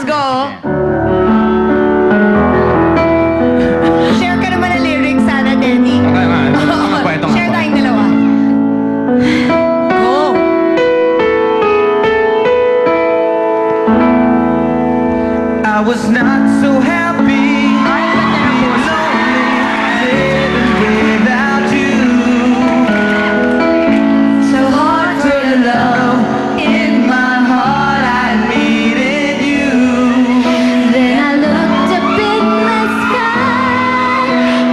go. Share ka naman ang lyrics sana, Denny. Share tayong dalawa. Go. I was not so happy. Being lonely, living without you. So hard for the love in my heart. I needed you. Then I looked up in the sky,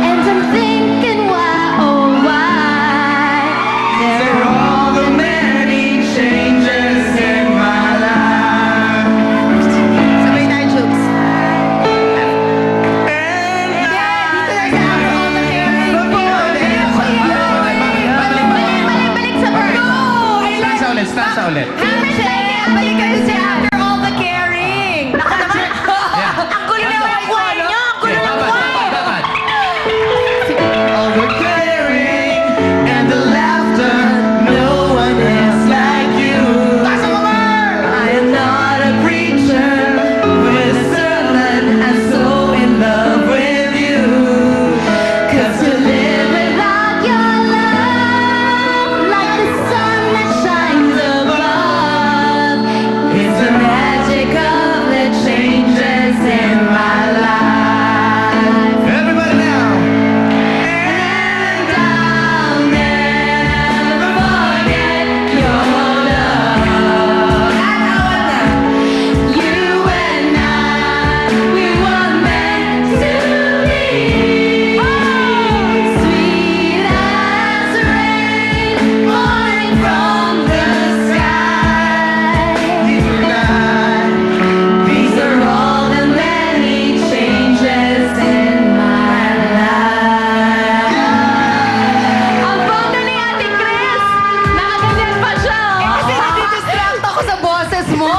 and I'm thinking why, oh why? There are all the many changes in my life. Sabay tayo, Chooks. And Balik sa verse. Stanza ulit, stanza ulit. Balik kayo sa after all the caring. Naka naman. Ang gulo na ang buhay niyo. Ang gulo ng buhay. all the caring and the laughter, no one else like you. I am not a preacher with a sermon. I'm so in love with you. 'Cause To live without your love, like the sun that shines above, it's the magic of the changes in my life. Everybody now. And I'll never forget your love. You and I, we were meant to be. sweet as rain pouring from the sky. These are all the many changes in my life. Ang bongga ni Ate Chris! Nakaganyan pa siya, oh! Kasi nadidistract ako sa boses mo.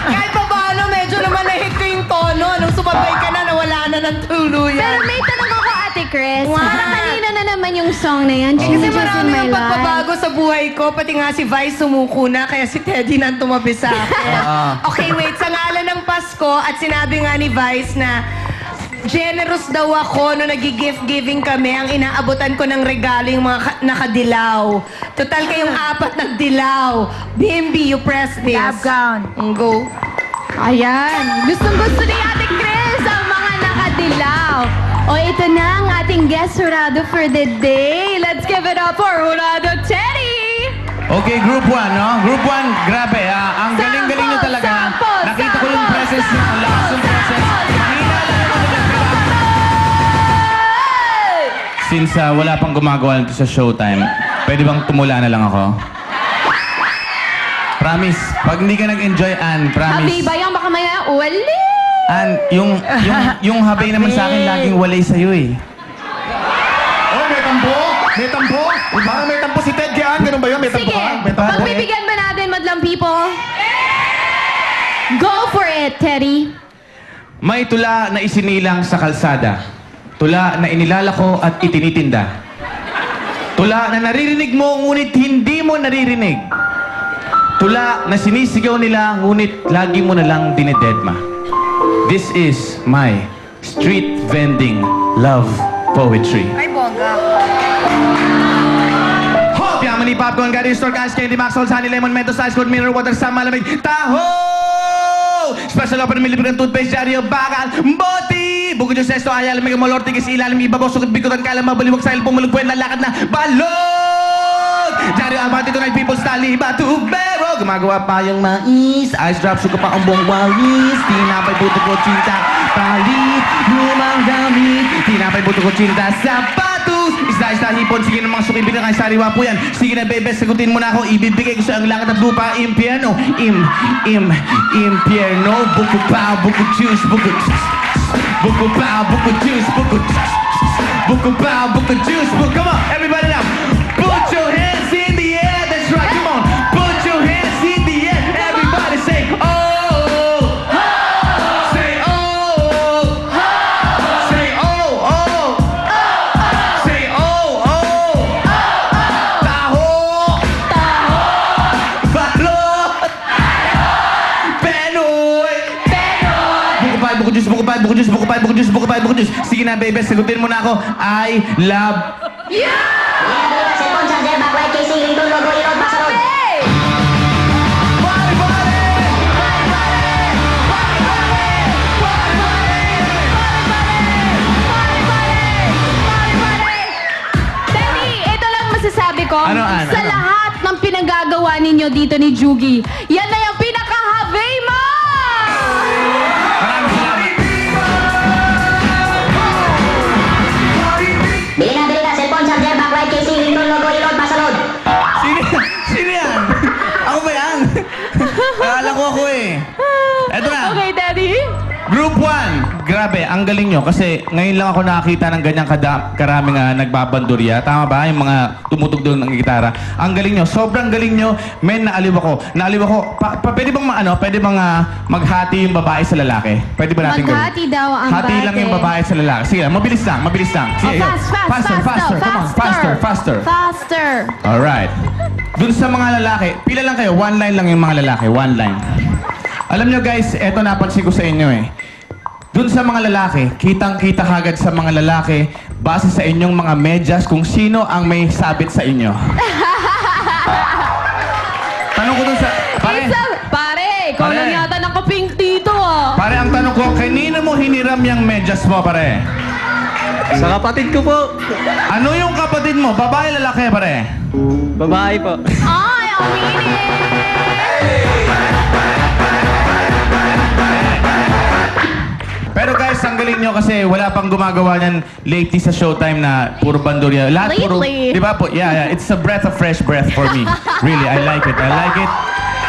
Kahit pa paano, medyo naman nahit ko yung tono. Nung sumabay ka na, nawala na ng tuluyan. Pero may tanong ako, Ate Chris. What? Parang kanina na naman yung song na yan. Kasi Changes in marami my ang life. pagbabago sa buhay ko. Pati nga si Vice sumuko na, kaya si Teddy nang tumabi sa akin. Okay, wait. Sa ngalan ng Pasko, at sinabi nga ni Vice na generous daw ako nung nag-gift-giving kami. Ang inaabutan ko ng regalo yung mga nakadilaw. Total kayong apat nagdilaw. BMB, you press this. Lab gown. Go. Ayan. Gustong-gusto ni Ate Chris ang mga nakadilaw. O ito na ang ating guest jurado for the day. Let's give it up for Jurado Teddy! Okay, group 1, no? Group 1, grabe, ang galing-galing nyo talaga. Sample, Nakita ko yung sample, presence nyo, ang lakas ng presence. Mahina lang naman nila, pero- Since wala pang gumagawa nito sa showtime, pwede bang tumula na lang ako? Promise, pag hindi ka nag-enjoy, Ann, promise. Habiba yan, baka maya uli! Ann, yung habay naman sa akin laging walay sa'yo eh. Oh, may tampo? May tampo? Parang may tampo si Ted Gian. Ganun ba yun? May tampo Sige, ka? May tampo? pagbibigyan ba natin, madlang people? Go for it, Teddy! May tula na isinilang sa kalsada. Tula na inilalako at itinitinda. Tula na naririnig mo ngunit hindi mo naririnig. Tula na sinisigaw nila ngunit lagi mo na lang dinededma. This is my street vending love poetry. Ay, bongga. Hop! Yaman ni Popcorn, Gary Store, Cash Candy, Maxwell, Sunny Lemon, Mentos, Ice Cold, Mineral Water, sa malamig, Taho! Special offer ng milibrang toothpaste, Diaryo, Bakal, Boti! Bukod yung sesto, ayala, may malor, tigis, ilalim, ibabaw, sukot, bikutan, kalam, mabaliwag, sahil, pumulugpuan, lalakad na, balot! Diaryo, Abati, Tonight, People's Tally, Batubero! Gumagawa pa yung mais, ice drop, suka pa ang buong walis, tinapay, puto ko, chinta, palit, lumang damit, tinapay, puto ko, chinta, sapatos, isda, hipon, sige na mga suki, bigyan kayo sariwa po yan, sige na, bebe, sagutin mo na ako, ibibigay ko sa ang langit at lupa, impyerno, impyerno, buko pa, buko juice, buko pa, buko juice, buko pa, buko juice, come on, everybody now, put your hands in the air, that's right, come on, put your hands in the air, everybody say, oh, say, oh, say, oh, say, oh, taho, balot, penoy, buko juice, buko pie, buko juice, buko pie, buko juice, buko pie, buko juice. Sige na, baby, sagutin mo na ako. I love... Cellphone charger, backlight, casing, ringtone, logo, ilog, backsalon. Teddy, ito lang masasabi ko. Ano? Sa lahat ng pinagagawa ninyo dito ni Jugi, yan na yung pinaka-habay mo! Maraming salamat. Bili na, cellphone charger, backlight, casing, ringtone, logo, ilog, backsalon. Sino yan? Ako ba yan? Akala ko ako eh. Eto na. Okay, Teddy? Group 1. Grabe, ang galing nyo. Kasi ngayon lang ako nakakita ng ganyang karaming nagbabandurya. Tama ba? Yung mga tumutugtog ng gitara. Ang galing nyo. Sobrang galing nyo. Men, naaliw ako. Pwede bang, pwede bang maghati yung babae sa lalaki? Pwede ba natin Maghati daw ang Hati lang bate. yung babae sa lalaki. Sige, mabilis lang. Sige, yo. Faster. Faster. Alright. Dun sa mga lalaki, pila lang kayo. One line lang yung mga lalaki. One line. Alam nyo guys, eto napansin ko sa inyo eh. Dun sa mga lalaki, kitang-kita kagad sa mga lalaki base sa inyong mga medyas kung sino ang may sabit sa inyo. Tanong ko dun sa... Pare, ikaw Pare. lang yata nakapink dito ah. Pare, ang tanong ko, kanino mo hiniram yung medyas mo, pare? Sa kapatid ko po. Ano yung kapatid mo? Babae, lalaki, pare? Babae po. Ay, aminin! Pero guys, ang galing nyo kasi wala pang gumagawa niyan lately sa Showtime na puro bandurya. Lahat puro, Lately? di ba po? Yeah, it's a breath of fresh breath for me. Really, I like it.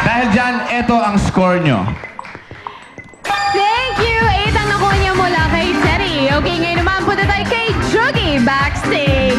Dahil dyan, eto ang score nyo. Thank you! 8 ang nakuha niya mula kay Teddy. Okay, ngayon naman punta tayo kay Jugi backstage.